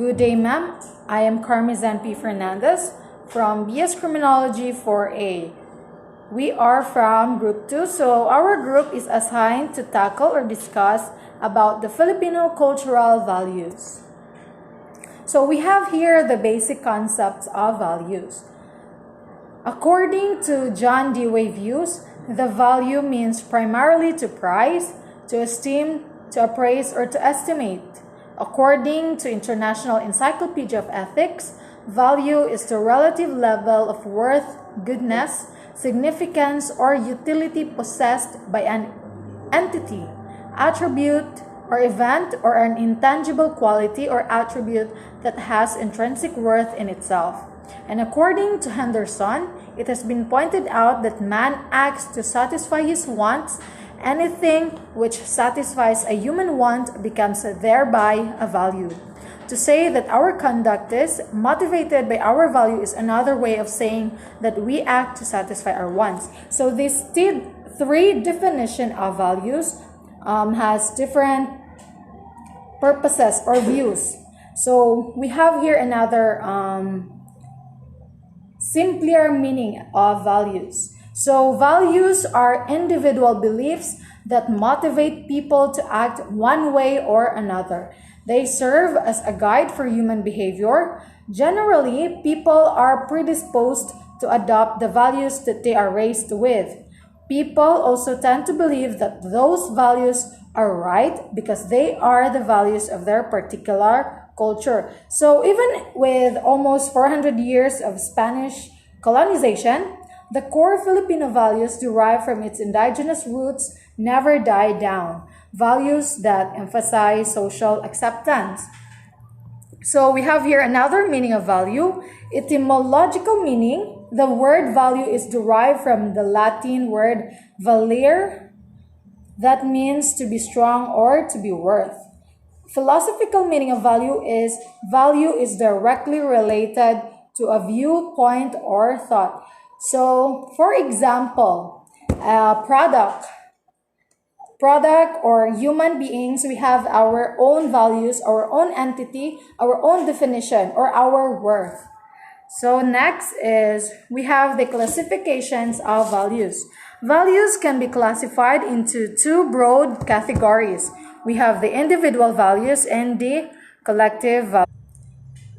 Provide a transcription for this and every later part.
Good day, ma'am. I am Carmizan P. Fernandez from BS Criminology 4A. We are from Group 2, so our group is assigned to tackle or discuss about the Filipino cultural values. So we have here the basic concepts of values. According to John Dewey views, the value means primarily to prize, to esteem, to appraise, or to estimate. According to International Encyclopedia of Ethics, value is the relative level of worth, goodness, significance, or utility possessed by an entity, attribute, or event, or an intangible quality or attribute that has intrinsic worth in itself. And according to Henderson, it has been pointed out that man acts to satisfy his wants. Anything which satisfies a human want becomes thereby a value. To say that our conduct is motivated by our value is another way of saying that we act to satisfy our wants. So these three definition of values has different purposes or views. So we have here another simpler meaning of values. So values are individual beliefs that motivate people to act one way or another. They serve as a guide for human behavior. Generally, people are predisposed to adopt the values that they are raised with. People also tend to believe that those values are right because they are the values of their particular culture. So even with almost 400 years of Spanish colonization, the core Filipino values derived from its indigenous roots never die down. Values that emphasize social acceptance. So we have here another meaning of value. Etymological meaning. The word value is derived from the Latin word valere, that means to be strong or to be worth. Philosophical meaning of value is directly related to a viewpoint or thought. So, for example, product or human beings, we have our own values, our own entity, our own definition, or our worth. So next is we have the classifications of values. Values can be classified into two broad categories. We have the individual values and the collective values.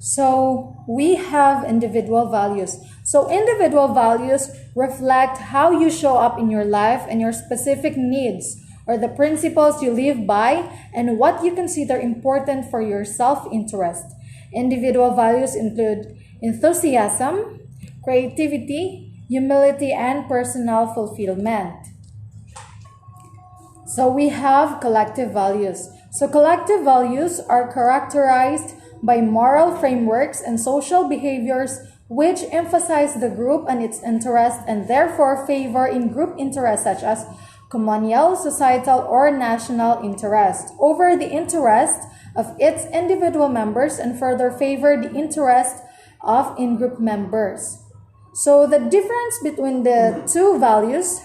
So we have individual values. So individual values reflect how you show up in your life and your specific needs, or the principles you live by, and what you consider important for your self-interest. Individual values include enthusiasm, creativity, humility, and personal fulfillment. So we have collective values. So collective values are characterized by moral frameworks and social behaviors which emphasize the group and its interests and therefore favor in group interests such as communal, societal, or national interest over the interest of its individual members and further favor the interest of in-group members. So the difference between the two values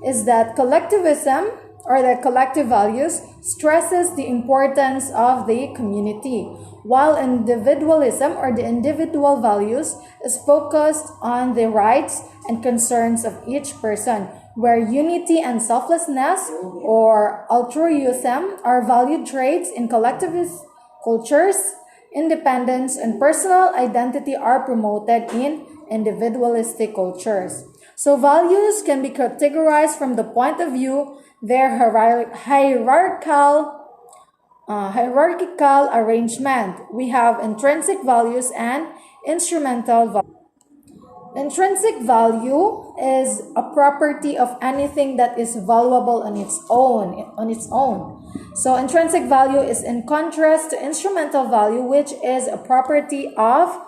is that collectivism or the collective values stresses the importance of the community, while individualism or the individual values is focused on the rights and concerns of each person, where unity and selflessness or altruism are valued traits in collectivist cultures. Independence and personal identity are promoted in individualistic cultures. So values can be categorized from the point of view their hierarchical arrangement. We have intrinsic values and instrumental values. Intrinsic value is a property of anything that is valuable on its own. So intrinsic value is in contrast to instrumental value, which is a property of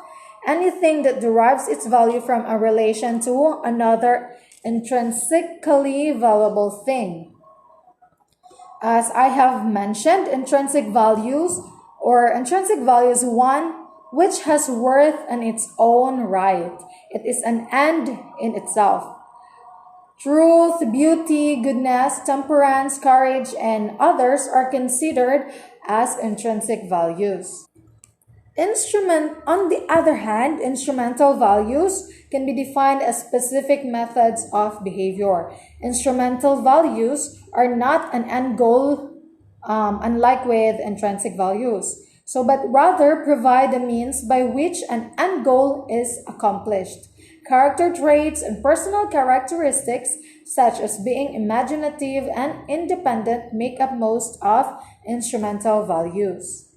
anything that derives its value from a relation to another intrinsically valuable thing. As I have mentioned, intrinsic value is one which has worth in its own right. It is an end in itself. Truth, beauty, goodness, temperance, courage, and others are considered as intrinsic values. On the other hand, instrumental values can be defined as specific methods of behavior. Instrumental values are not an end goal, unlike with intrinsic values. So, but rather provide a means by which an end goal is accomplished. Character traits and personal characteristics, such as being imaginative and independent, make up most of instrumental values.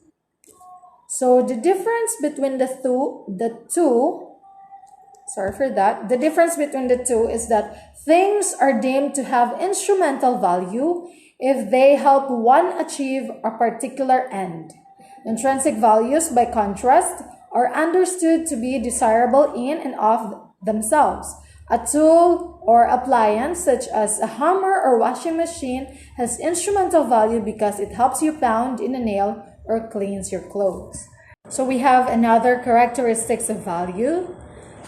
So the difference between the difference between the two is that things are deemed to have instrumental value if they help one achieve a particular end. Intrinsic values, by contrast, are understood to be desirable in and of themselves. A tool or appliance such as a hammer or washing machine has instrumental value because it helps you pound in a nail or cleans your clothes. So we have another characteristics of value.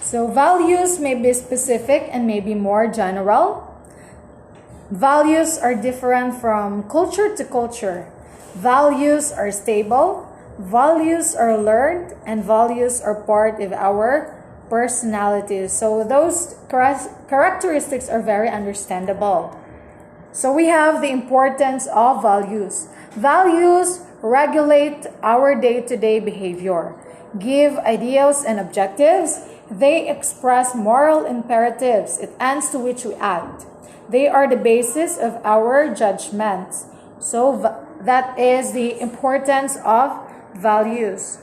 So values may be specific and may be more general. Values are different from culture to culture. Values are stable, values are learned, and values are part of our personalities. So those characteristics are very understandable. So we have the importance of values. Values regulate our day-to-day behavior, give ideals and objectives. They express moral imperatives, it ends to which we act. They are the basis of our judgments. So that is the importance of values.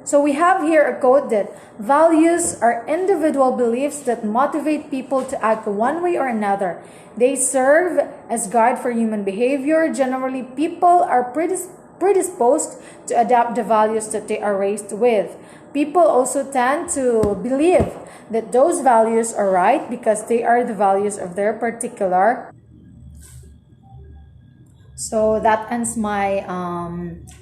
So we have here a quote that values are individual beliefs that motivate people to act one way or another. They serve as guide for human behavior. Generally, people are predisposed to adopt the values that they are raised with. People also tend to believe that those values are right because they are the values of their particular. So that ends my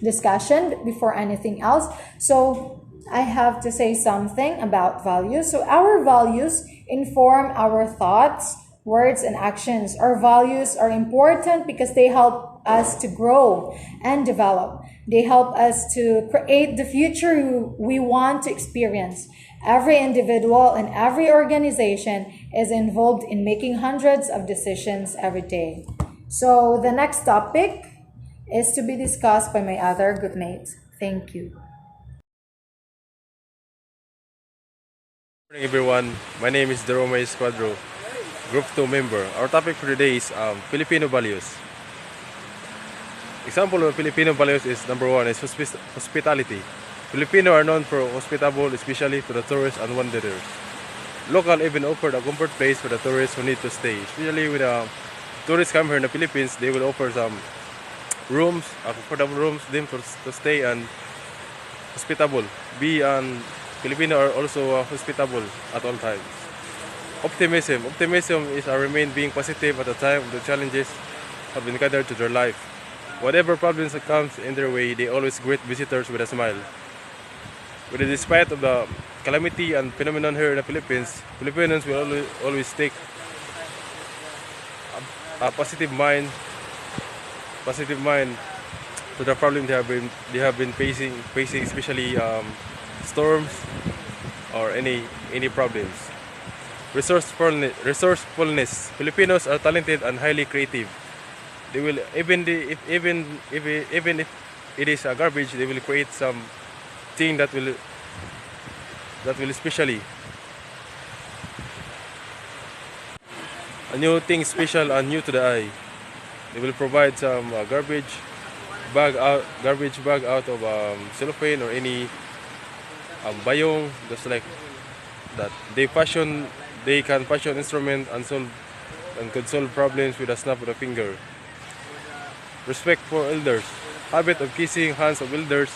discussion. Before anything else, so I have to say something about values. So our values inform our thoughts, words, and actions. Our values are important because they help us to grow and develop. They help us to create the future we want to experience. Every individual and every organization is involved in making hundreds of decisions every day. So the next topic is to be discussed by my other good mates. Thank you. Good morning, everyone. My name is Jerome Esquadro, Group 2 member. Our topic for today is Filipino values. Example of Filipino values is number 1 is hospitality. Filipino are known for hospitable, especially to the tourists and wanderers. Local even offered a comfort place for the tourists who need to stay. Especially when tourists come here in the Philippines, they will offer some rooms, comfortable rooms, them to stay and hospitable. Filipino are also hospitable at all times. Optimism. Optimism is remain being positive at the time of the challenges have been gathered to their life. Whatever problems that comes in their way, they always greet visitors with a smile. Despite of the calamity and phenomenon here in the Philippines, Filipinos will always take a positive mind to the problem they have been facing, especially storms or any problems. Resourcefulness. Filipinos are talented and highly creative. They will even if it is a garbage, they will create some thing that will especially a new thing special and new to the eye. They will provide some garbage bag out of cellophane or any bayong, just like that. They can fashion instrument and could solve problems with a snap of a finger. Respect for elders. Habit of kissing hands of elders.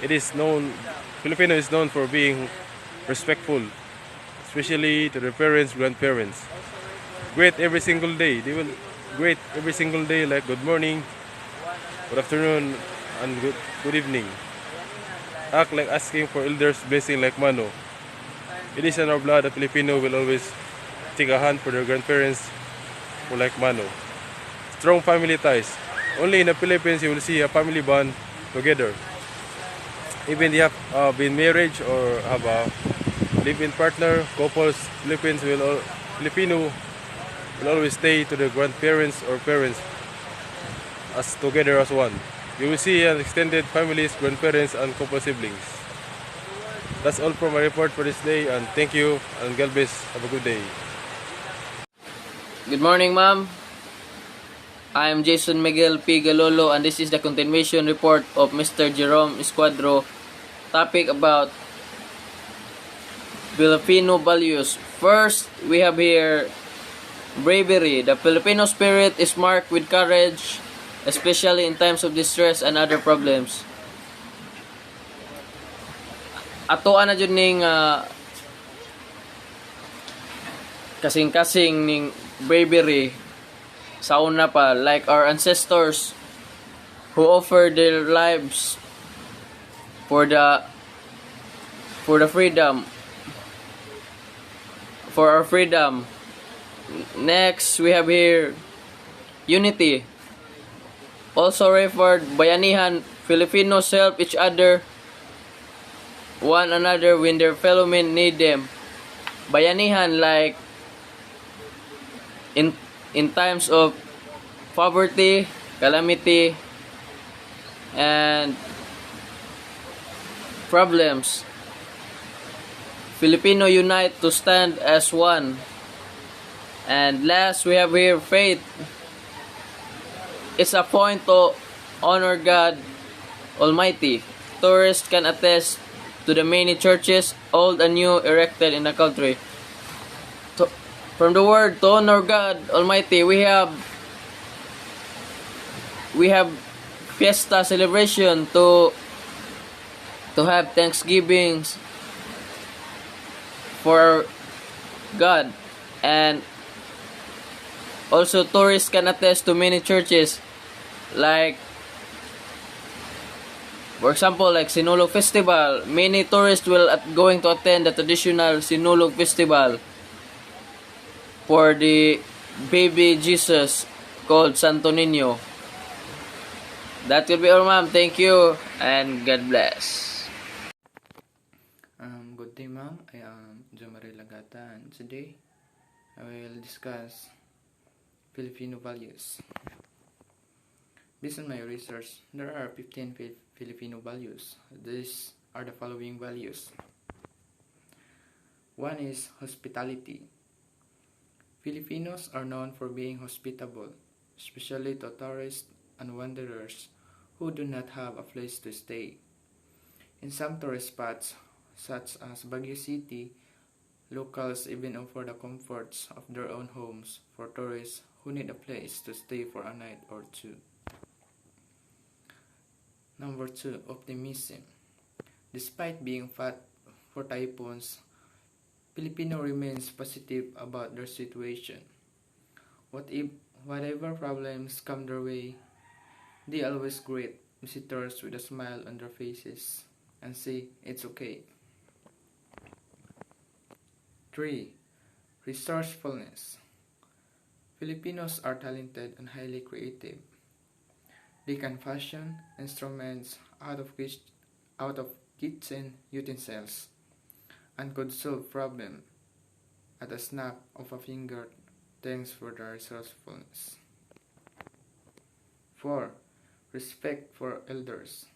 Filipino is known for being respectful, especially to their parents, grandparents. Greet every single day. They will greet every single day, like good morning, good afternoon, and good evening. Act like asking for elders' blessing like mano. It is in our blood that Filipino will always take a hand for their grandparents or like mano. Strong family ties. Only in the Philippines you will see a family bond together. Even they have been married or have a live-in partner, couples, Filipino will always stay to the grandparents or parents as together as one. You will see an extended families, grandparents, and couple siblings. That's all for my report for this day, and thank you, and God bless. Have a good day. Good morning, ma'am. I am Jason Miguel P. Galolo, and this is the continuation report of Mr. Jerome Escuadro. Topic about Filipino values. First, we have here bravery. The Filipino spirit is marked with courage, especially in times of distress and other problems. Atoan na dyan ning kasing-kasing ning bravery sa una pa, like our ancestors who offered their lives for the freedom, for our freedom. Next, we have here unity, also referred bayanihan. Filipinos help each other, one another when their fellow men need them. Bayanihan, like in times of poverty, calamity, and problems. Filipino unite to stand as one. And last, we have here faith. It's a point to honor God Almighty. Tourists can attest to the many churches, old and new, erected in the country. From the word to honor God Almighty, we have fiesta celebration to have thanksgivings for God, and also tourists can attest to many churches, like for example, like Sinulog Festival. Many tourists will going to attend the traditional Sinulog Festival for the baby Jesus called Santo Niño. That will be all, ma'am. Thank you and God bless. Good day, ma'am. I am Jomari Lagata, and today I will discuss Filipino values. Based on my research, there are 15 Filipino values. These are the following values. One is hospitality. Filipinos are known for being hospitable, especially to tourists and wanderers who do not have a place to stay. In some tourist spots, such as Baguio City, locals even offer the comforts of their own homes for tourists who need a place to stay for a night or two. Number 2, optimism. Despite being fought for typhoons, Filipino remains positive about their situation. Whatever problems come their way, they always greet visitors with a smile on their faces and say it's okay. 3. Resourcefulness. Filipinos are talented and highly creative. They can fashion instruments out of kitchen utensils and could solve problems at a snap of a finger thanks for their resourcefulness. 4. Respect for elders.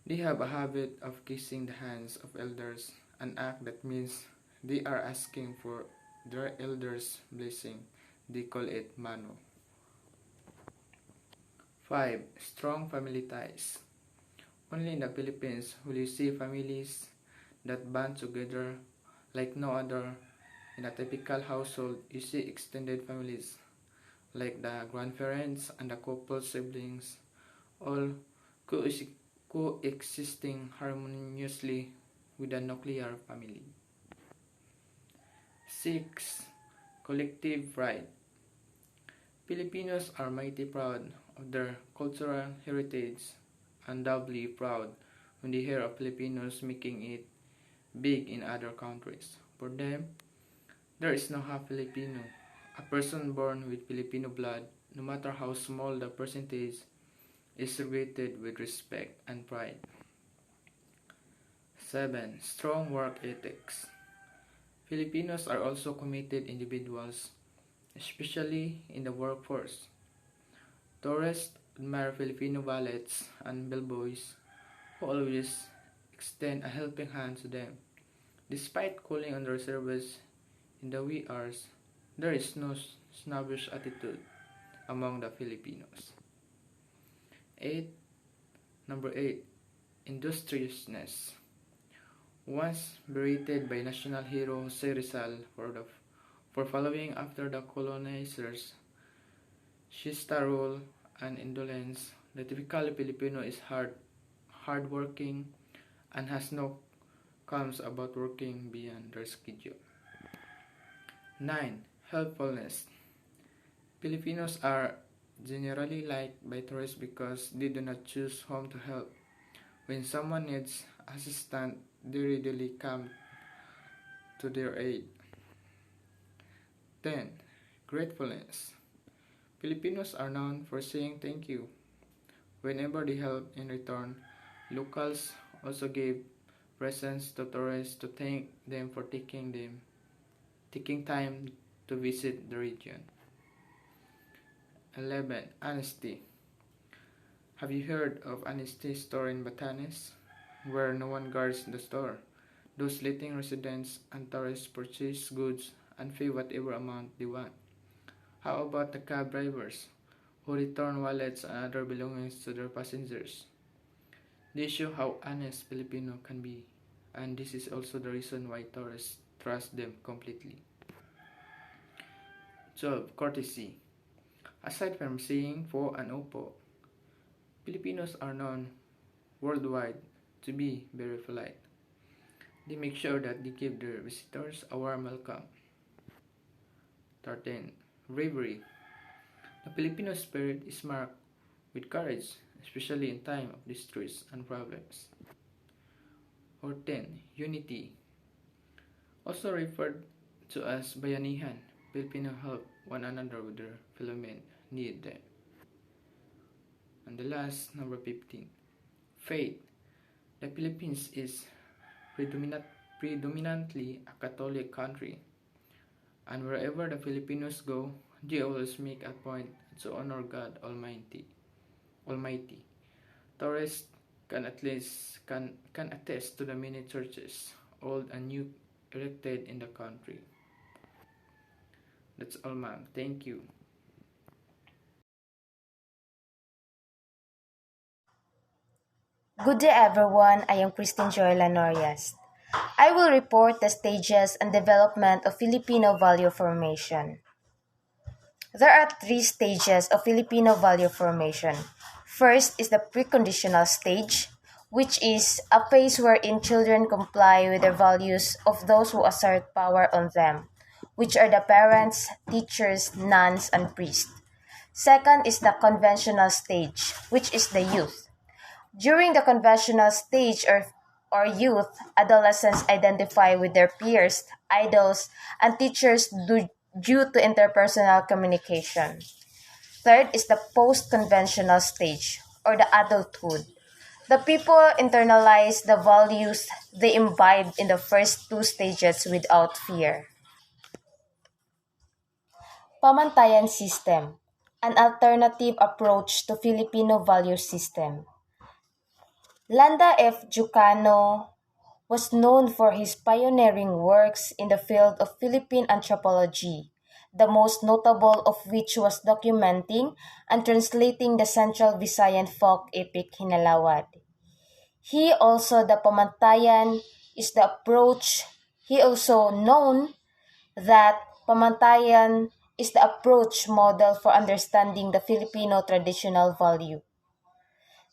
They have a habit of kissing the hands of elders, an act that means they are asking for their elders' blessing. They call it mano. 5. Strong family ties. Only in the Philippines will you see families that band together like no other. In a typical household, you see extended families like the grandparents and the couple siblings, all coexisting harmoniously with a nuclear family. 6. Collective pride. Filipinos are mighty proud of their cultural heritage and doubly proud when they hear of Filipinos making it big in other countries. For them, there is no half Filipino. A person born with Filipino blood, no matter how small the percentage, is treated with respect and pride. 7. Strong work ethics. Filipinos are also committed individuals, especially in the workforce. Tourists admire Filipino valets and bellboys who always extend a helping hand to them. Despite calling on their service in the wee hours, there is no snobbish attitude among the Filipinos. 8. Number 8. Industriousness. Once berated by national hero Jose Rizal for following after the colonizers' siesta rule and indolence, the typical Filipino is hardworking, and has no qualms about working beyond their schedule. 9. Helpfulness. Filipinos are generally liked by tourists because they do not choose whom to help. When someone needs assistance, they readily come to their aid. 10. Gratefulness. Filipinos are known for saying thank you whenever they help in return. Locals also give presents to tourists to thank them for taking time to visit the region. 11. Honesty. Have you heard of Honesty store in Batanes, where no one guards the store? Those letting residents and tourists purchase goods and pay whatever amount they want. How about the cab drivers, who return wallets and other belongings to their passengers? They show how honest Filipino can be, and this is also the reason why tourists trust them completely. 12. Courtesy. Aside from saying po and opo, Filipinos are known worldwide to be very polite. They make sure that they give their visitors a warm welcome. 13. Bravery. The Filipino spirit is marked with courage, especially in time of distress and problems. 14. Unity. Also referred to as bayanihan, Filipino help one another with their fellow men need them. And the last, number 15. Faith. The Philippines is predominantly a Catholic country, and wherever the Filipinos go, they always make a point to honor God Almighty. Tourists can attest to the many churches, old and new, erected in the country. That's all, ma'am. Thank you. Good day everyone, I am Christine Joy Lanorias. I will report the stages and development of Filipino value formation. There are 3 stages of Filipino value formation. First is the preconditional stage, which is a phase wherein children comply with the values of those who assert power on them, which are the parents, teachers, nuns, and priests. Second is the conventional stage, which is the youth. During the conventional stage or youth, adolescents identify with their peers, idols, and teachers due to interpersonal communication. Third is the post-conventional stage or the adulthood. The people internalize the values they imbibed in the first 2 stages without fear. Pamantayan system, an alternative approach to Filipino value system. Landa F. Jucano was known for his pioneering works in the field of Philippine anthropology, the most notable of which was documenting and translating the Central Visayan folk epic Hinalawad. He also known that Pamantayan is the approach model for understanding the Filipino traditional value.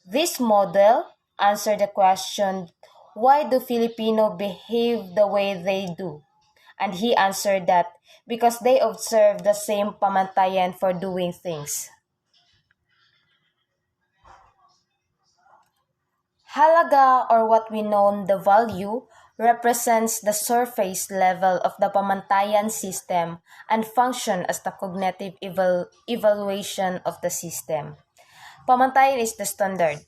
This model answered the question, why do Filipinos behave the way they do? And he answered that because they observe the same pamantayan for doing things. Halaga, or what we know the value, represents the surface level of the pamantayan system and function as the cognitive evaluation of the system. Pamantayan is the standard.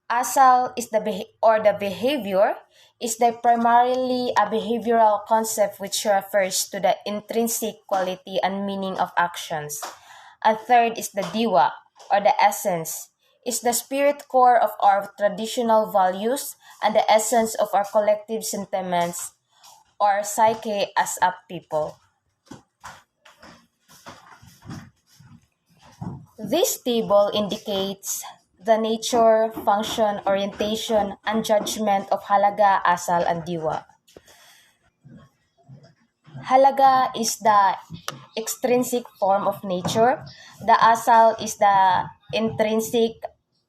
Asal is the behavior, is the primarily a behavioral concept which refers to the intrinsic quality and meaning of actions. And third is the diwa, or the essence, is the spirit core of our traditional values and the essence of our collective sentiments or psyche as a people. This table indicates the nature, function, orientation, and judgment of halaga, asal, and diwa. Halaga is the extrinsic form of nature, the asal is the intrinsic,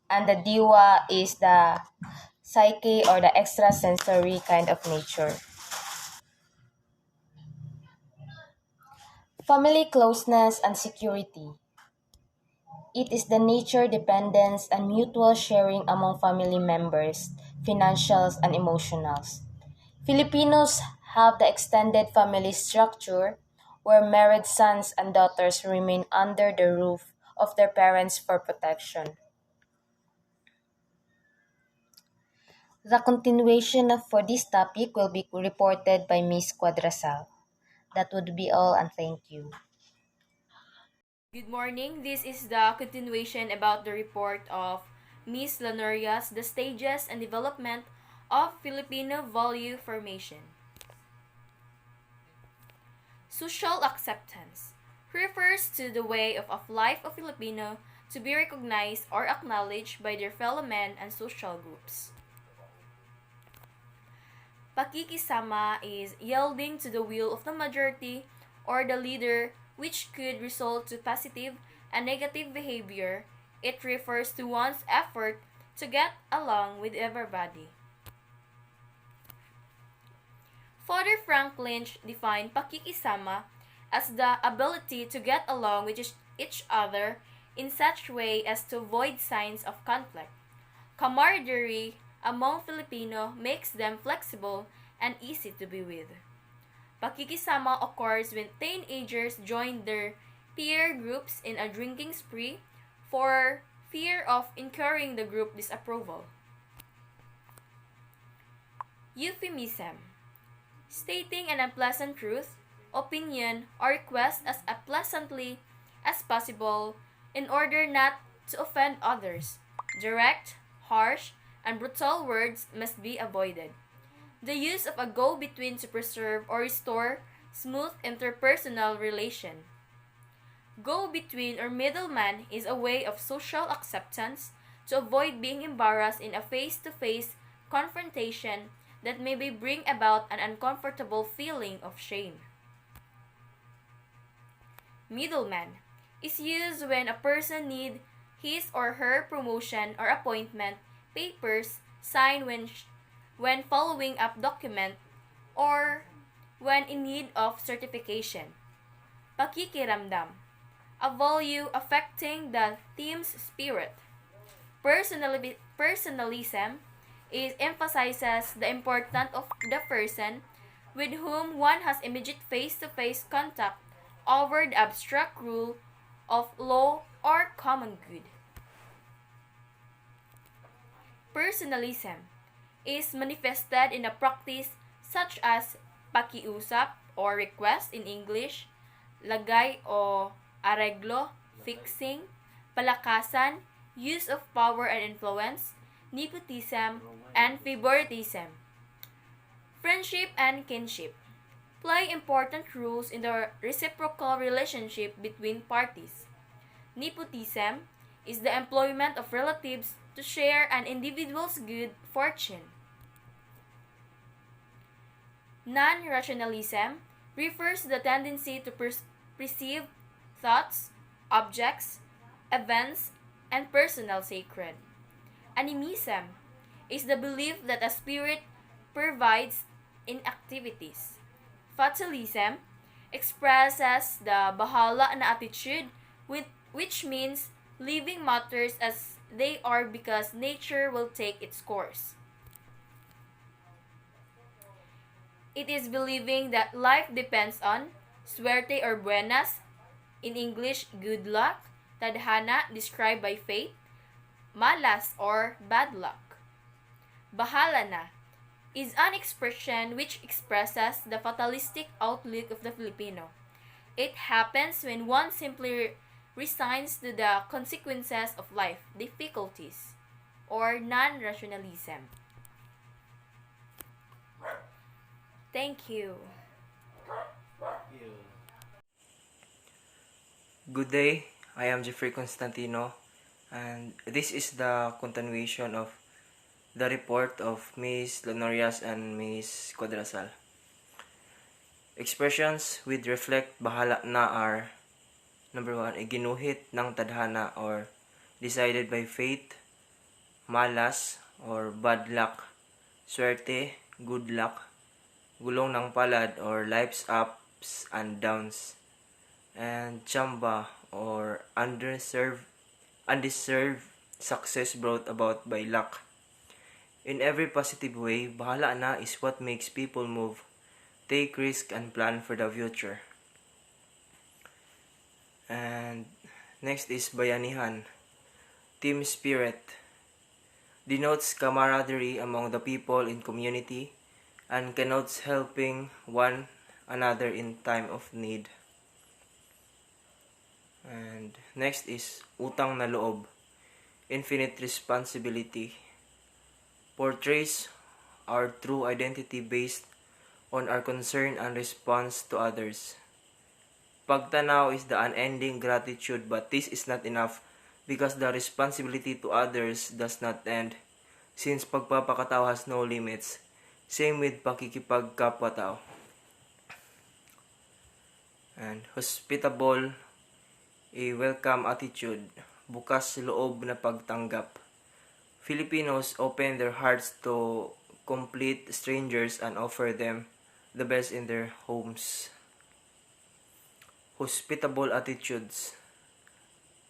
and the diwa is the psyche or the extrasensory kind of nature. Family closeness and security. It is the nature, dependence, and mutual sharing among family members, financials, and emotionals. Filipinos have the extended family structure where married sons and daughters remain under the roof of their parents for protection. The continuation for this topic will be reported by Ms. Quadrasal. That would be all, and thank you. Good morning. This is the continuation about the report of Ms. Lanorias, the stages and development of Filipino value formation. Social acceptance refers to the way of life of Filipino to be recognized or acknowledged by their fellow men and social groups. Pakikisama is yielding to the will of the majority or the leader, which could result to positive and negative behavior. It refers to one's effort to get along with everybody. Father Frank Lynch defined pakikisama as the ability to get along with each other in such way as to avoid signs of conflict. Camaraderie among Filipino makes them flexible and easy to be with. Pakikisama occurs when teenagers join their peer groups in a drinking spree for fear of incurring the group disapproval. Euphemism: stating an unpleasant truth, opinion, or request as pleasantly as possible in order not to offend others. Direct, harsh, and brutal words must be avoided. The use of a go-between to preserve or restore smooth interpersonal relation. Go-between or middleman is a way of social acceptance to avoid being embarrassed in a face-to-face confrontation that may bring about an uncomfortable feeling of shame. Middleman is used when a person needs his or her promotion or appointment papers signed when following up document or when in need of certification. Pakikiramdam, a value affecting the team's spirit. Personalism is emphasizes the importance of the person with whom one has immediate face-to-face contact over the abstract rule of law or common good. Personalism is manifested in a practice such as pakiusap or request in English, lagay o areglo, fixing, palakasan, use of power and influence, nepotism, and favoritism. Friendship and kinship play important roles in the reciprocal relationship between parties. Nepotism is the employment of relatives to share an individual's good fortune. Non-rationalism refers to the tendency to perceive thoughts, objects, events, and personal sacred. Animism is the belief that a spirit provides in activities. Fatalism expresses the bahala na attitude which means leaving matters as they are because nature will take its course. It is believing that life depends on suerte or buenas, in English, good luck, tadhana, described by fate, malas or bad luck. Bahala na is an expression which expresses the fatalistic outlook of the Filipino. It happens when one simply resigns to the consequences of life, difficulties, or non-rationalism. Thank you. Good day, I am Jeffrey Constantino, and this is the continuation of the report of Ms. Lenorias and Ms. Quadrasal. Expressions with reflect bahala na are: number 1, ginuhit ng tadhana or decided by fate, malas or bad luck, swerte, good luck, gulong ng palad or life's ups and downs, and chamba or undeserved success brought about by luck. In every positive way, bahala na is what makes people move, take risk, and plan for the future. And next is bayanihan. Team spirit denotes camaraderie among the people in community and connotes helping one another in time of need. And next is utang na loob, infinite responsibility. Portrays our true identity based on our concern and response to others. Pagtanaw is the unending gratitude, but this is not enough because the responsibility to others does not end, since pagpapakatao has no limits. Same with pakikipagkapwa-tao. And hospitable, a welcome attitude, bukas loob na pagtanggap. Filipinos open their hearts to complete strangers and offer them the best in their homes. Hospitable attitudes,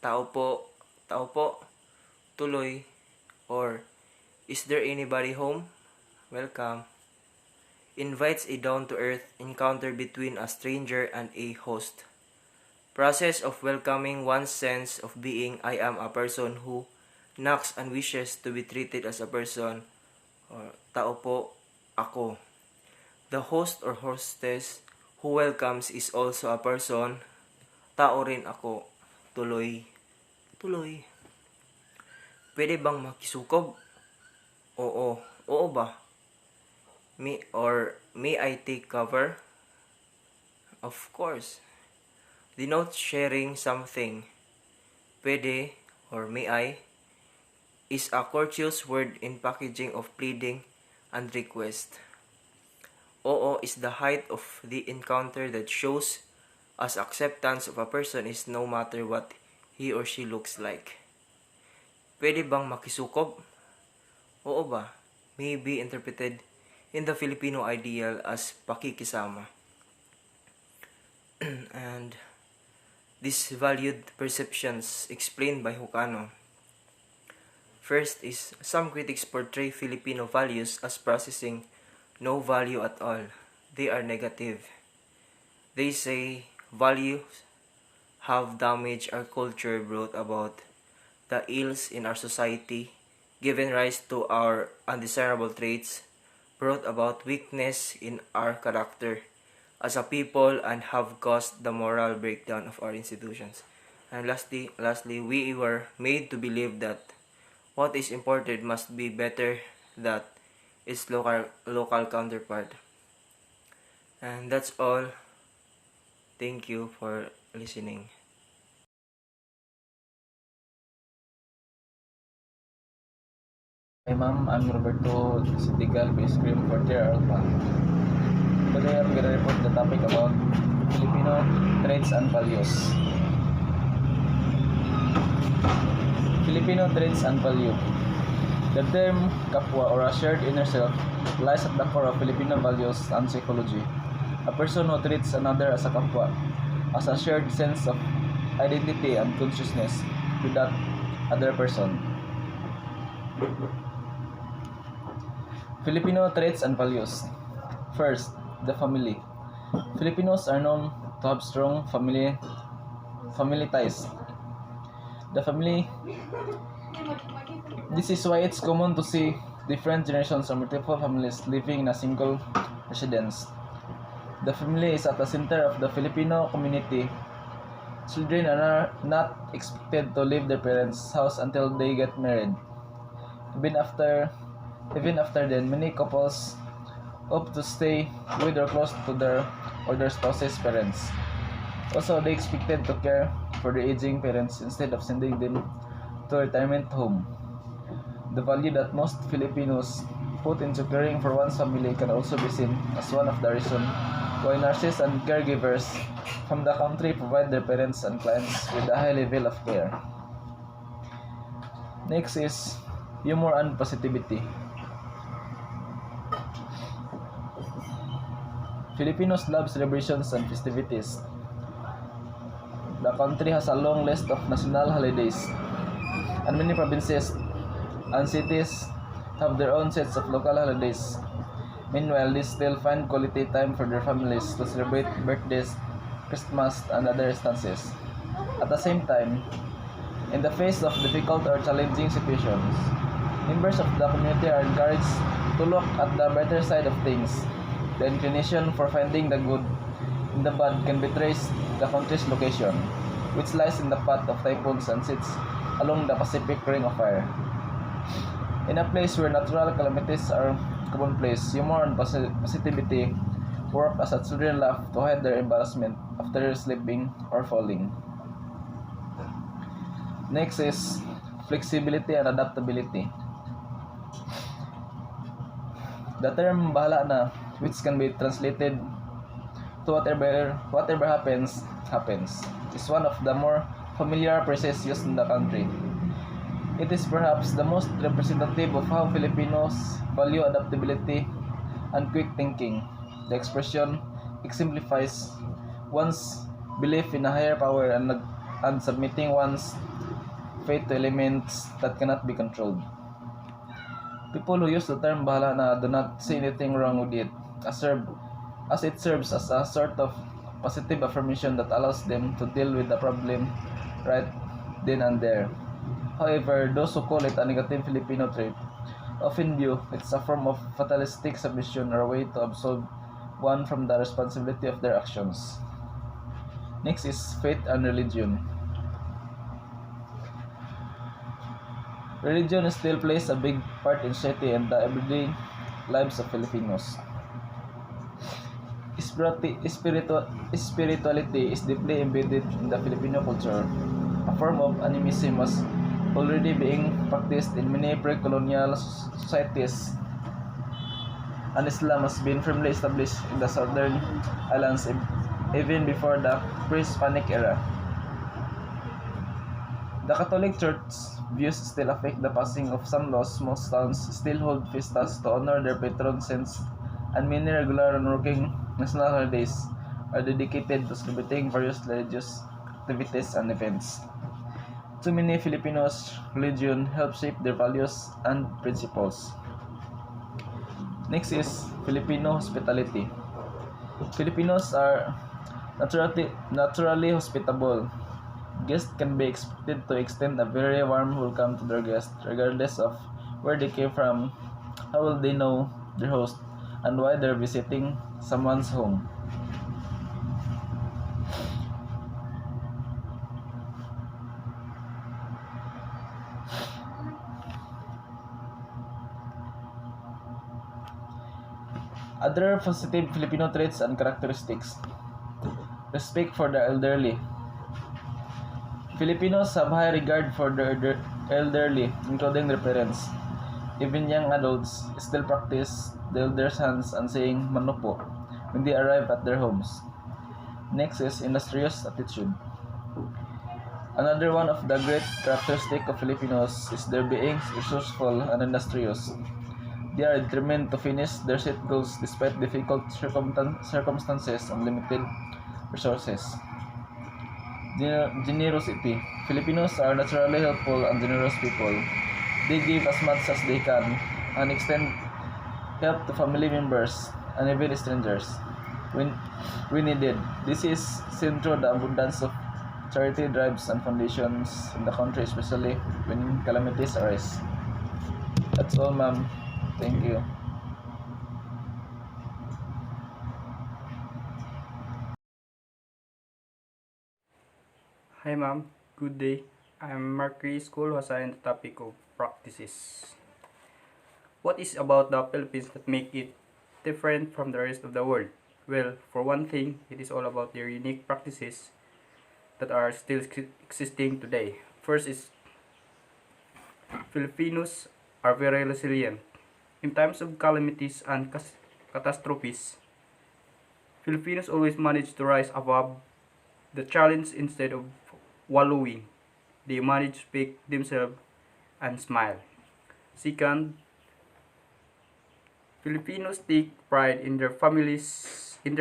tao po, tuloy, or is there anybody home? Welcome. Invites a down-to-earth encounter between a stranger and a host. Process of welcoming one's sense of being. I am a person who knocks and wishes to be treated as a person, or tao po, ako. The host or hostess who welcomes is also a person, tao rin ako, tuloy. Pwede bang makisukob? Oo ba? May I take cover? Of course. Denotes sharing something. Pwede or may I is a courteous word in packaging of pleading and request. Oo is the height of the encounter that shows us acceptance of a person is no matter what he or she looks like. Pwede bang makisukob? Oo ba? May be interpreted in the Filipino ideal as pakikisama. And these valued perceptions explained by Hukano. First is, some critics portray Filipino values as possessing no value at all. They are negative. They say values have damaged our culture, brought about the ills in our society, given rise to our undesirable traits, brought about weakness in our character as a people, and have caused the moral breakdown of our institutions. And lastly, we were made to believe that what is imported must be better than its local counterpart. And that's all. Thank you for listening. Hi ma'am, I'm Roberto Sitigal, base cream for Tierra Alpha. Today I'm gonna report the topic about Filipino traits and values. Filipino traits and value. The term kapwa or a shared inner self lies at the core of Filipino values and psychology. A person who treats another as a kapwa, as a shared sense of identity and consciousness with that other person. Filipino traits and values. First, the family. Filipinos are known to have strong family ties. The family. This is why it's common to see different generations or multiple families living in a single residence. The family is at the center of the Filipino community. Children are not expected to leave their parents' house until they get married. Even after then, many couples opt to stay with or close to their spouse's parents. Also, they expected to care for their aging parents instead of sending them to a retirement home. The value that most Filipinos put into caring for one's family can also be seen as one of the reasons why nurses and caregivers from the country provide their parents and clients with a high level of care. Next is humor and positivity. Filipinos love celebrations and festivities. The country has a long list of national holidays, and many provinces and cities have their own sets of local holidays. Meanwhile, they still find quality time for their families to celebrate birthdays, Christmas, and other instances. At the same time, in the face of difficult or challenging situations, members of the community are encouraged to look at the brighter side of things. The inclination for finding the good in the bad can be traced to the country's location, which lies in the path of typhoons and sits along the Pacific Ring of Fire. In a place where natural calamities are commonplace, humor and positivity work as a children laugh to hide their embarrassment after slipping or falling. Next is flexibility and adaptability. The term "bahala na," which can be translated to whatever happens, is one of the more familiar phrases used in the country. It is perhaps the most representative of how Filipinos value adaptability and quick thinking. The expression exemplifies one's belief in a higher power and submitting one's fate to elements that cannot be controlled. People who use the term "bahala na" do not see anything wrong with it, as it serves as a sort of positive affirmation that allows them to deal with the problem right then and there. However, those who call it a negative Filipino trait often view it as a form of fatalistic submission or a way to absolve one from the responsibility of their actions. Next is faith and religion. Religion still plays a big part in society and the everyday lives of Filipinos. Spirituality is deeply embedded in the Filipino culture. A form of animism was already being practiced in many pre-colonial societies, and Islam has been firmly established in the southern islands even before the pre-Hispanic era. The Catholic Church's views still affect the passing of some laws. Most towns still hold fiestas to honor their patron saints, and many regular and working national holidays are dedicated to celebrating various religious activities and events. To many Filipinos, religion helps shape their values and principles. Next is Filipino hospitality. Filipinos are naturally hospitable. Guests can be expected to extend a very warm welcome to their guests, regardless of where they came from, how will they know their host, and why they're visiting someone's home. Other positive Filipino traits and characteristics. Respect for the elderly. Filipinos have high regard for the elderly, including their parents. Even young adults still practice the elders' hands and saying "manupo" when they arrive at their homes. Next is industrious attitude. Another one of the great characteristics of Filipinos is their being resourceful and industrious. They are determined to finish their set goals despite difficult circumstances and limited resources. Generosity. Filipinos are naturally helpful and generous people. They give as much as they can and extend help to family members and even strangers when needed. This is seen through the abundance of charity drives and foundations in the country, especially when calamities arise. That's all, ma'am. Thank you. Hi ma'am, good day. I'm Marquis School who assigned the topic of practices. What is about the Philippines that make it different from the rest of the world? Well, for one thing, it is all about their unique practices that are still existing today. First is Filipinos are very resilient. In times of calamities and catastrophes, Filipinos always manage to rise above the challenge instead of wallowing. They manage to pick themselves and smile. Second, Filipinos take pride in their families. In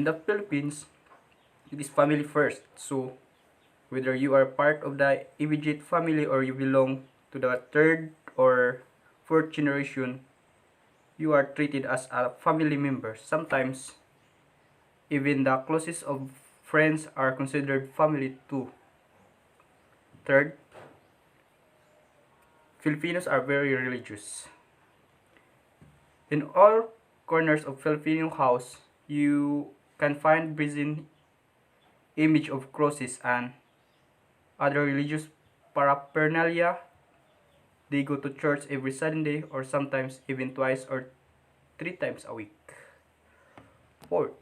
the Philippines, it is family first. So, whether you are part of the immediate family or you belong to the third or fourth generation, you are treated as a family member. Sometimes, even the closest of friends are considered family too. Third, Filipinos are very religious. In all corners of Filipino house, you can find brazen image of crosses and other religious paraphernalia. They go to church every Sunday or sometimes even twice or three times a week. Fourth,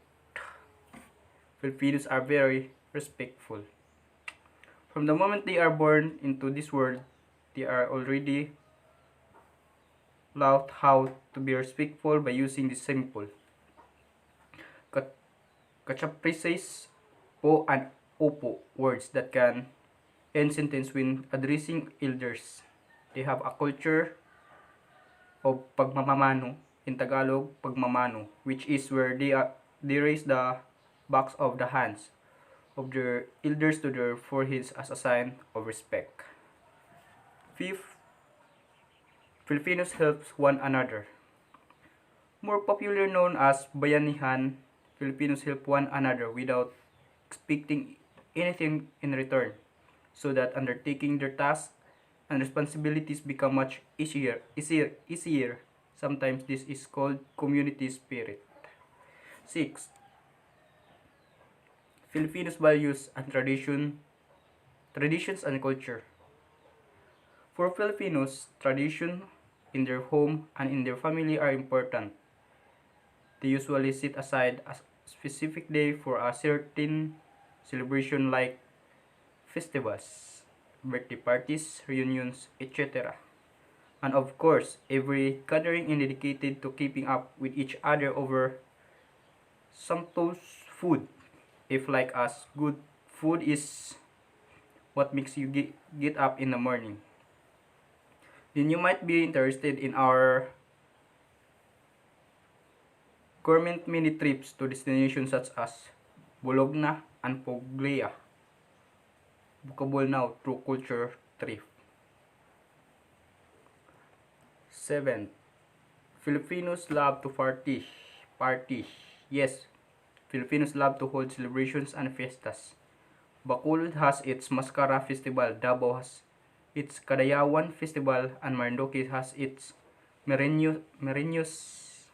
Filipinos are very respectful. From the moment they are born into this world, they are already taught how to be respectful by using this simple catchphrases po and opo words that can end sentence when addressing elders. They have a culture of pagmamano, in Tagalog, pagmamano, which is where they raise the backs of the hands of their elders to their foreheads as a sign of respect. Fifth, Filipinos helps one another. More popular known as bayanihan, Filipinos help one another without expecting anything in return, so that undertaking their tasks and responsibilities become much easier. Sometimes this is called community spirit. 6. Filipinos values and traditions and culture. For Filipinos, tradition in their home and in their family are important. They usually set aside a specific day for a certain celebration like festivals, birthday parties, reunions, etc. And of course, every gathering is dedicated to keeping up with each other over sumptuous food. If like us, good food is what makes you get up in the morning. Then you might be interested in our gourmet mini trips to destinations such as Bologna and Puglia. Bookable now through culture trip. 7. Filipinos love to party. Party. Yes, Filipinos love to hold celebrations and fiestas. Bacolod has its Mascara Festival, Davao has its Kadayawan Festival, and Marinduque has its Merinos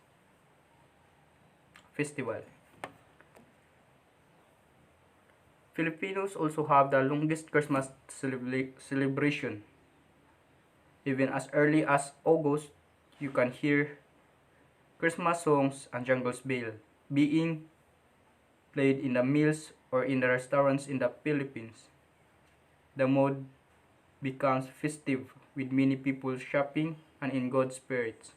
Festival. Filipinos also have the longest Christmas celebration. Even as early as August, you can hear Christmas songs and jungle bells being played in the meals or in the restaurants in the Philippines. The mood becomes festive with many people shopping and in good spirits.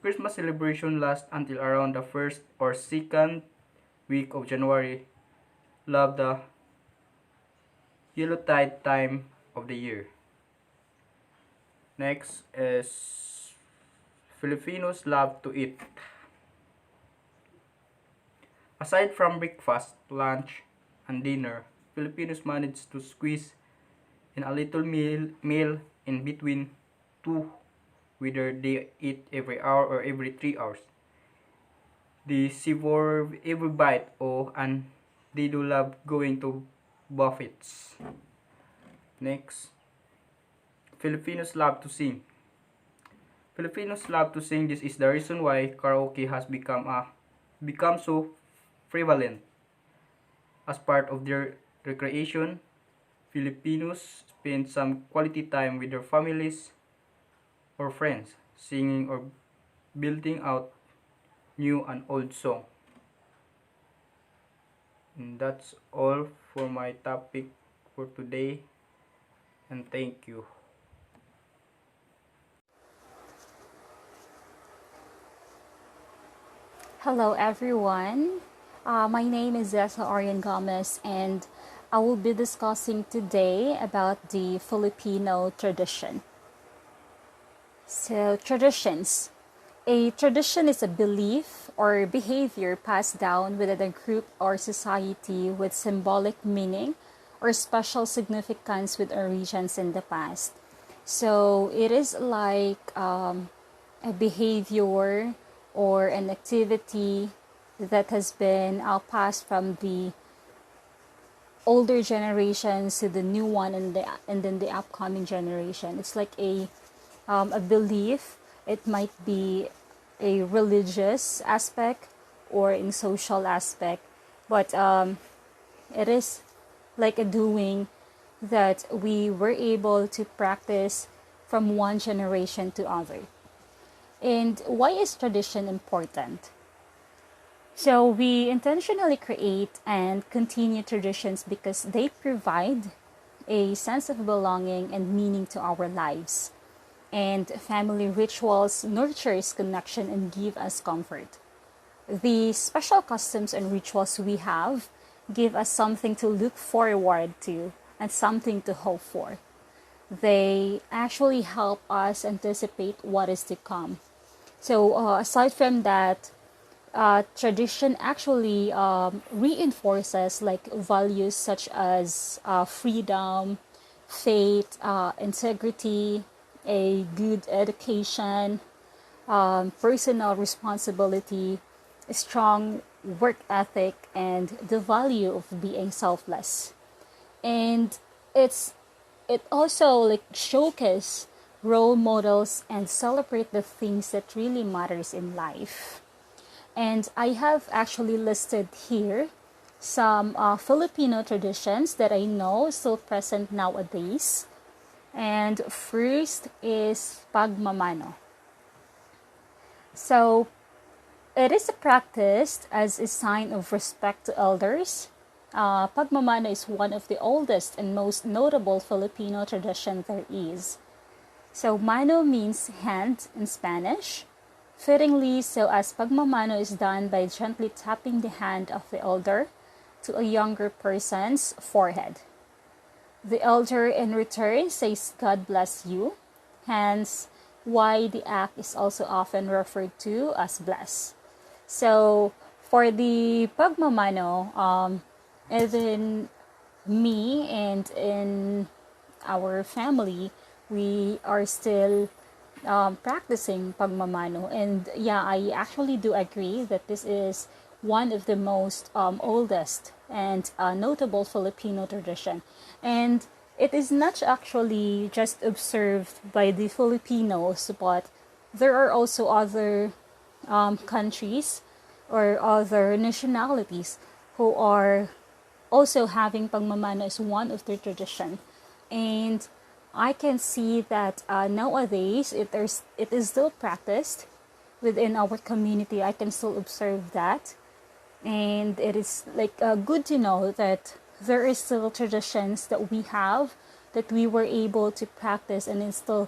Christmas celebration lasts until around the first or second week of January. Love the Yuletide time of the year. Next is Filipinos love to eat. Aside from breakfast, lunch, and dinner, Filipinos manage to squeeze in a little meal in between two, whether they eat every hour or every 3 hours. They savor every bite and they do love going to buffets. Next, Filipinos love to sing. Filipinos love to sing. This is the reason why karaoke has become so prevalent. As part of their recreation, Filipinos spend some quality time with their families or friends, singing or building out new and old song. And that's all for my topic for today, and thank you. Hello, everyone. My name is Zessa Orion Gomez, and I will be discussing today about the Filipino tradition. So, traditions. A tradition is a belief or behavior passed down within a group or society with symbolic meaning or special significance with origins in the past. So, it is like a behavior or an activity that has been passed from the older generations to the new one and then the upcoming generation. It's like a belief. It might be a religious aspect or in social aspect, but it is like a doing that we were able to practice from one generation to other. And why is tradition important? So we intentionally create and continue traditions because they provide a sense of belonging and meaning to our lives. And family rituals nurtures connection and give us comfort. The special customs and rituals we have give us something to look forward to and something to hope for. They actually help us anticipate what is to come. So aside from that, tradition actually reinforces like values such as freedom, faith, integrity, a good education, personal responsibility, a strong work ethic, and the value of being selfless. And it also like showcase role models and celebrate the things that really matters in life. And I have actually listed here some Filipino traditions that I know still present nowadays. And first is pagmamano. So it is practiced as a sign of respect to elders. Pagmamano is one of the oldest and most notable Filipino tradition there is. So mano means hand in Spanish. Fittingly, so as pagmamano is done by gently tapping the hand of the elder to a younger person's forehead. The elder in return says, "God bless you," hence why the act is also often referred to as bless. So for the pagmamano, even me and in our family, we are still practicing pagmamano. And yeah, I actually do agree that this is one of the most oldest and notable Filipino tradition. And it is not actually just observed by the Filipinos, but there are also other countries or other nationalities who are also having pagmamano as one of their tradition. And I can see that nowadays it is still practiced within our community. I can still observe that, and it is like good to know that there is still traditions that we have that we were able to practice and it's still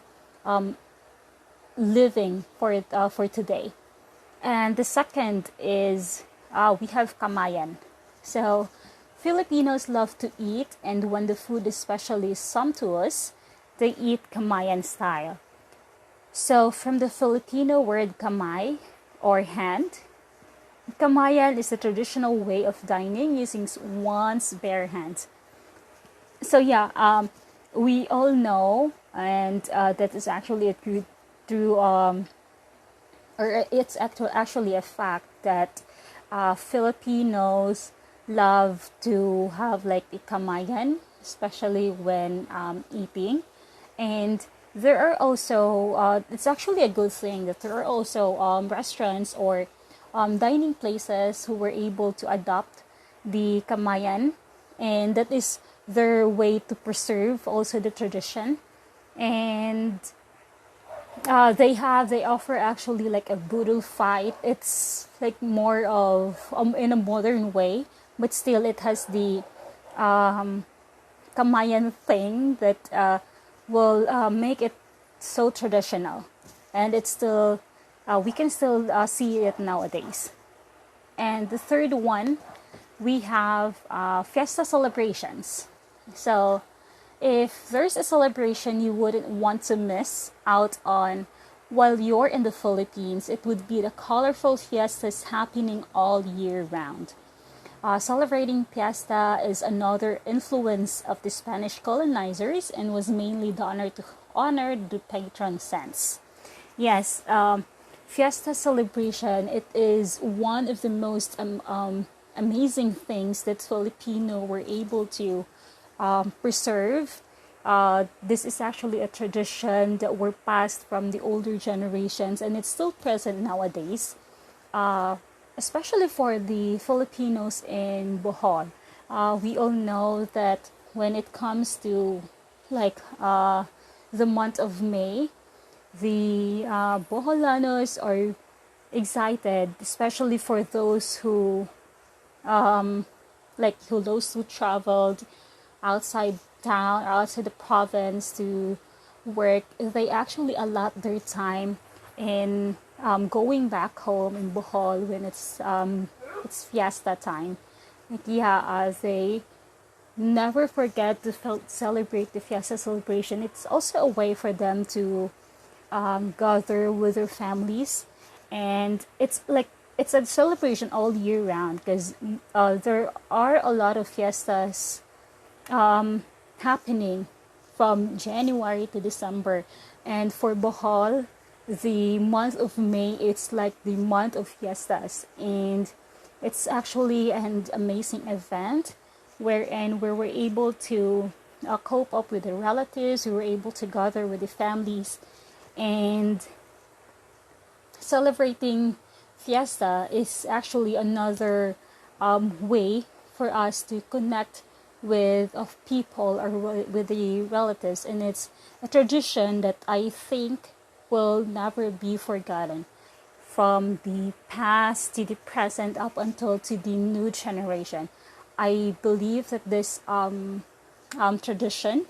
living for today. And the second is we have kamayan. So Filipinos love to eat, and when the food especially is sumptuous, they eat kamayan style. So from the Filipino word kamay or hand, kamayan is a traditional way of dining using one's bare hands. So yeah, we all know, and that is actually a true or it's actually a fact that Filipinos love to have like a kamayan, especially when eating. And there are also, it's actually a good thing that there are also restaurants or dining places who were able to adopt the kamayan, and that is their way to preserve also the tradition. And they offer actually like a brutal fight. It's like more of in a modern way, but still it has the Kamayan thing that will make it so traditional, and it's still we can still see it nowadays. And the third one, we have fiesta celebrations. So if there's a celebration you wouldn't want to miss out on while you're in the Philippines, it would be the colorful fiestas happening all year round. Celebrating fiesta is another influence of the Spanish colonizers and was mainly the honor to honor the patron saints. Yes, fiesta celebration, it is one of the most amazing things that Filipino were able to preserve. This is actually a tradition that were passed from the older generations, and it's still present nowadays, especially for the Filipinos in Bohol. We all know that when it comes to like the month of May, the Boholanos are excited, especially for those who those who traveled outside town or outside the province to work. They actually allot their time in going back home in Bohol when it's fiesta time. Like, yeah, they never forget to celebrate the fiesta celebration. It's also a way for them to gather with their families, and it's a celebration all year round because there are a lot of fiestas happening from January to December. And for Bohol, the month of May, it's like the month of fiestas. And it's actually an amazing event wherein we were able to cope up with the relatives, we were able to gather with the families, and celebrating fiesta is actually another way for us to connect with of people or with the relatives, and it's a tradition that I think will never be forgotten from the past to the present up until to the new generation. I believe that this tradition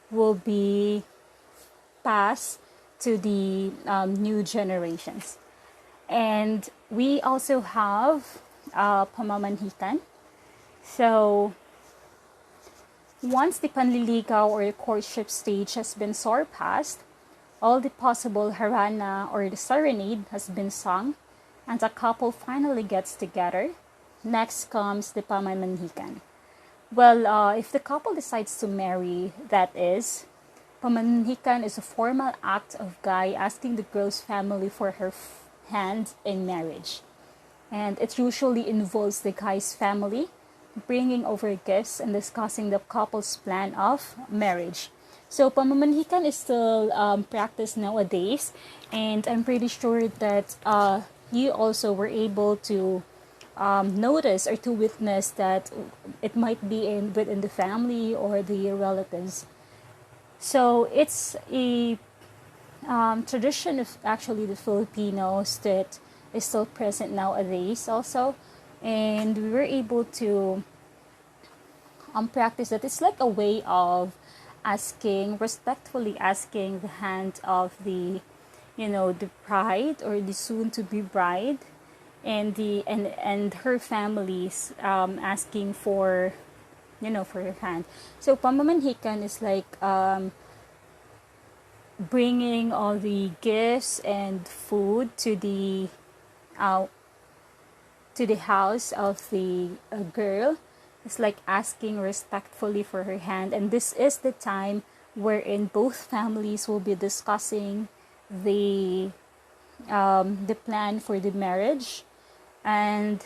will be passed to the new generations. And we also have pamamanhikan. So once the panliligaw or the courtship stage has been surpassed, all the possible harana or the serenade has been sung, and the couple finally gets together. Next comes the pamamanhikan. Well, if the couple decides to marry, that is, pamanhikan is a formal act of guy asking the girl's family for her hand in marriage. And it usually involves the guy's family bringing over gifts and discussing the couple's plan of marriage. So pamamanhikan is still practiced nowadays, and I'm pretty sure that you also were able to notice or to witness that it might be within the family or the relatives. So it's a tradition of actually the Filipinos that is still present nowadays also, and we were able to practice that. It's like a way of respectfully asking the hand of the the bride or the soon to be bride, and her families asking for for her hand. So pamamanhikan is like bringing all the gifts and food to the house of the girl. It's like asking respectfully for her hand, and this is the time wherein both families will be discussing the plan for the marriage. And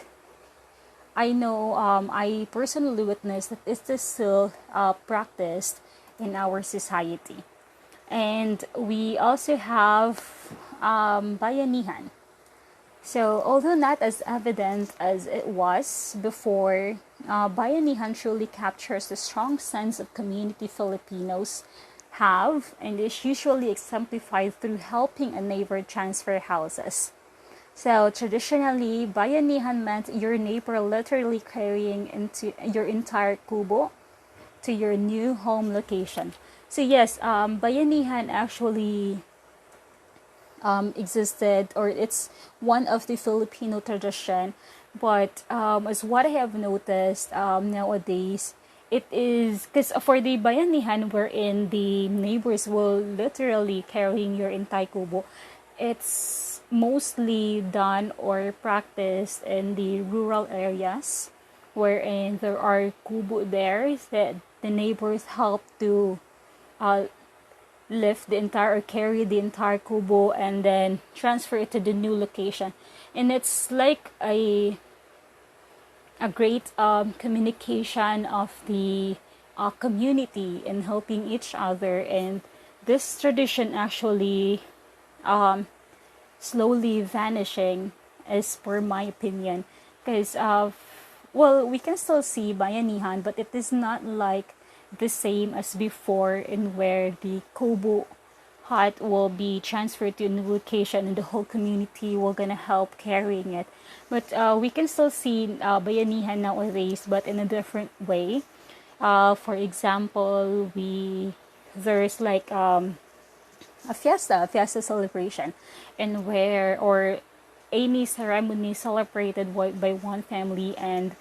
I know I personally witnessed that it is still practiced in our society. And we also have bayanihan. So, although not as evident as it was before, bayanihan truly captures the strong sense of community Filipinos have and is usually exemplified through helping a neighbor transfer houses. So, traditionally, bayanihan meant your neighbor literally carrying into your entire kubo to your new home location. So, yes, bayanihan actually existed, or it's one of the Filipino tradition. But as what I have noticed nowadays, it is because for the bayanihan wherein the neighbors will literally carrying your entire kubo, it's mostly done or practiced in the rural areas wherein there are kubo there that the neighbors help to uh, lift the entire or carry the entire kubo and then transfer it to the new location. And it's like a great communication of the community and helping each other. And this tradition actually slowly vanishing, as per my opinion, because well, we can still see bayanihan, but it is not like the same as before, in where the kubo hut will be transferred to a new location and the whole community will gonna help carrying it. But we can still see bayanihan nowadays, but in a different way. For example, there's like a fiesta celebration, and where or any ceremony celebrated by one family, and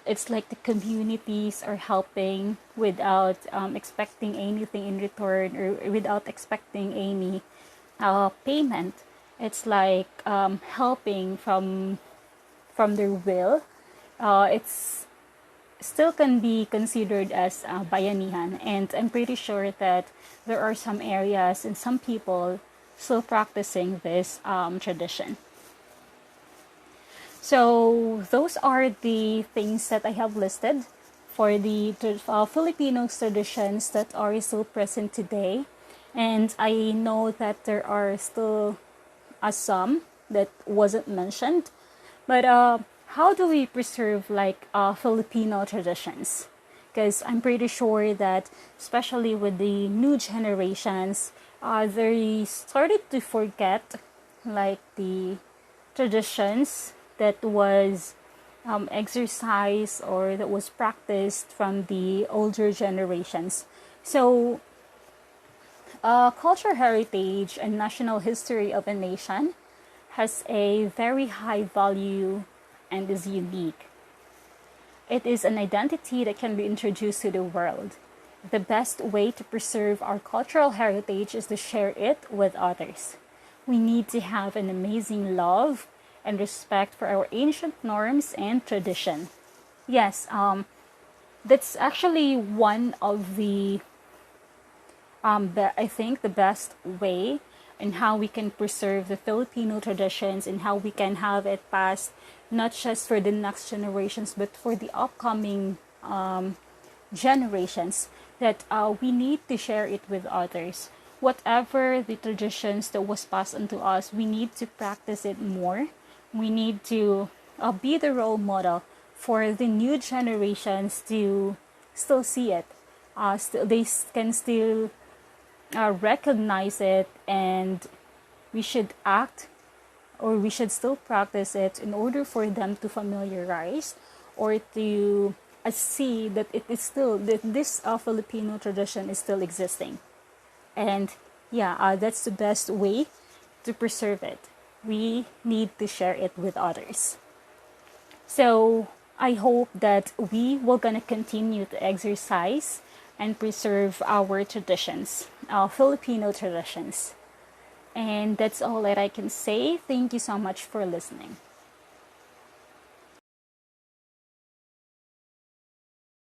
it's like the communities are helping without expecting anything in return, or without expecting any payment. It's like helping from their will. It's still can be considered as bayanihan, and I'm pretty sure that there are some areas and some people still practicing this tradition. So those are the things that I have listed for the Filipino traditions that are still present today. And I know that there are still some that wasn't mentioned. But how do we preserve like Filipino traditions? Because I'm pretty sure that, especially with the new generations, they started to forget like the traditions that was exercised or that was practiced from the older generations. So, cultural heritage and national history of a nation has a very high value and is unique. It is an identity that can be introduced to the world. The best way to preserve our cultural heritage is to share it with others. We need to have an amazing love and respect for our ancient norms and tradition. Yes, that's actually one of the I think the best way in how we can preserve the Filipino traditions and how we can have it passed not just for the next generations but for the upcoming generations, that we need to share it with others. Whatever the traditions that was passed on to us, we need to practice it more. We need to be the role model for the new generations to still see it. They can still recognize it, and we should act, or we should still practice it in order for them to familiarize or to see that it is still that this Filipino tradition is still existing. And yeah, that's the best way to preserve it. We need to share it with others. So I hope that we will gonna continue to exercise and preserve our traditions, our Filipino traditions. And that's all that I can say. Thank you so much for listening.